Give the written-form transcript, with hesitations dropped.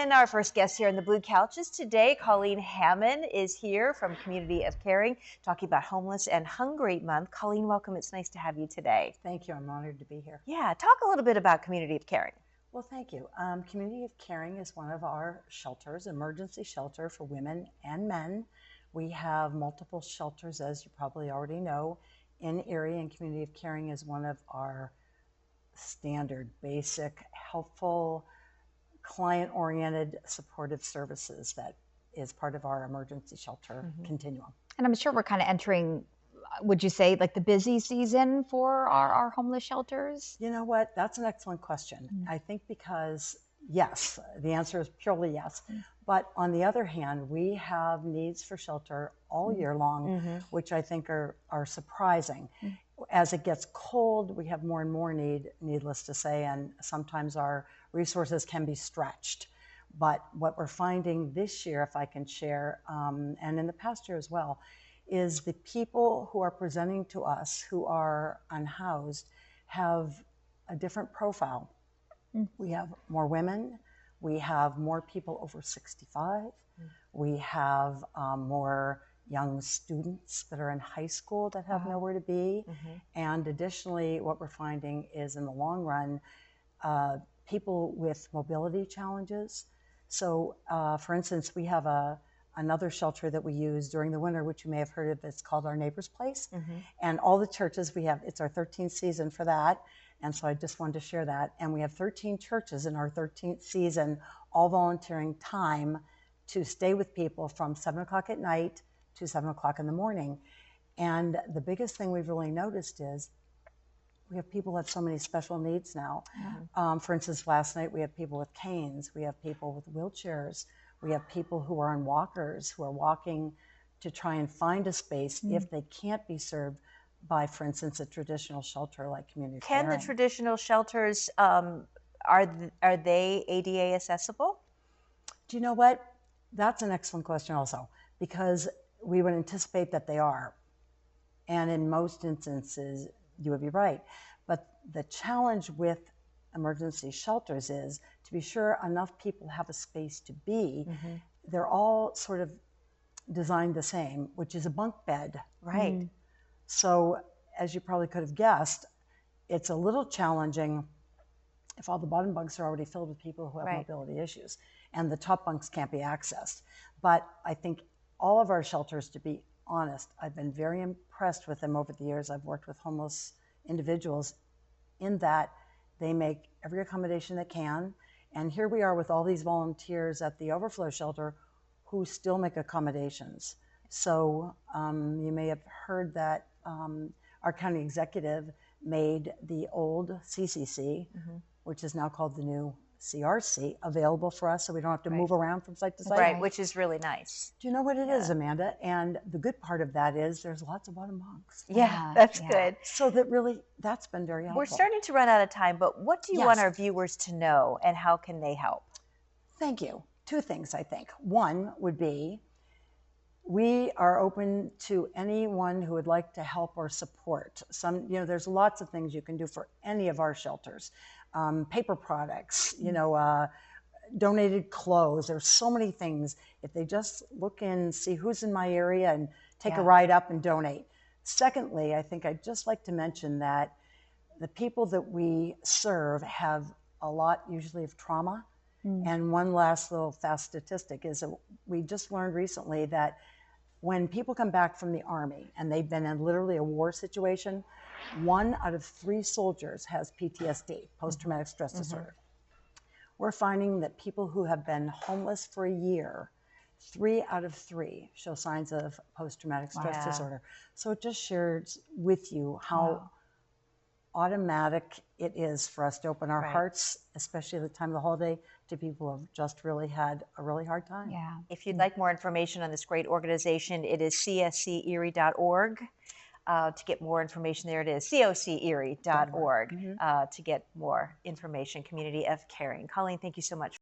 And our first guest here on the Blue Couches today, Colleen Hammond, is here from Community of Caring, talking about Homeless and Hungry Month. Colleen, welcome. It's nice to have you today. Thank you. I'm honored to be here. Yeah, talk a little bit about Community of Caring. Well, thank you. Community of Caring is one of our shelters, emergency shelter for women and men. We have multiple shelters, as you probably already know, in Erie, and Community of Caring is one of our standard, basic, helpful, client-oriented supportive services that is part of our emergency shelter continuum. And I'm sure we're kind of entering, would you say, like the busy season for our homeless shelters? You know what? That's an excellent question. I think because, yes, the answer is purely yes. But on the other hand, we have needs for shelter all year long, which I think are surprising. As it gets cold, we have more and more need, needless to say, and sometimes our resources can be stretched. But what we're finding this year, if I can share, and in the past year as well, is the people who are presenting to us who are unhoused have a different profile. We have more women, we have more people over 65, we have more young students that are in high school that have nowhere to be. And additionally, what we're finding is in the long run, people with mobility challenges. So for instance, we have another shelter that we use during the winter, which you may have heard of. It's called Our Neighbor's Place. And all the churches we have, it's our 13th season for that. And so I just wanted to share that. And we have 13 churches in our 13th season, all volunteering time to stay with people from 7 o'clock at night to 7 o'clock in the morning. And the biggest thing we've really noticed is we have people with so many special needs now. For instance, last night we have people with canes, we have people with wheelchairs, we have people who are on walkers who are walking to try and find a space if they can't be served by, for instance, a traditional shelter like Community Can Caring. the traditional shelters, are they ADA accessible? Do you know what? That's an excellent question also, because we would anticipate that they are. And in most instances, you would be right. But the challenge with emergency shelters is to be sure enough people have a space to be. They're all sort of designed the same, which is a bunk bed. Right. So as you probably could have guessed, it's a little challenging if all the bottom bunks are already filled with people who have mobility issues and the top bunks can't be accessed. But I think all of our shelters, to be honest, I've been very impressed with them over the years. I've worked with homeless individuals in that they make every accommodation they can. And here we are with all these volunteers at the overflow shelter who still make accommodations. So you may have heard that our county executive made the old CCC, which is now called the new CRC, available for us so we don't have to move around from site to site. Right, which is really nice. Do you know what it is, Amanda? And the good part of that is there's lots of bottom bunks. Yeah, that's good. So that really, that's been very helpful. We're starting to run out of time, but what do you want our viewers to know and how can they help? Thank you. Two things, I think. One would be we are open to anyone who would like to help or support. There's lots of things you can do for any of our shelters. Paper products, donated clothes. There's so many things. If they just look and see who's in my area and take a ride up and donate. Secondly, I think I'd just like to mention that the people that we serve have a lot usually of trauma. And one last little fast statistic is that we just learned recently that when people come back from the Army and they've been in literally a war situation, 1 out of 3 soldiers has PTSD, post-traumatic stress disorder. We're finding that people who have been homeless for a year, 3 out of 3 show signs of post-traumatic stress disorder. So it just shares with you how automatic it is for us to open our hearts, especially at the time of the holiday, to people who have just really had a really hard time. If you'd like more information on this great organization, it is cscerie.org. To get more information, there it is, cocerie.org, to get more information, Community of Caring. Colleen, thank you so much.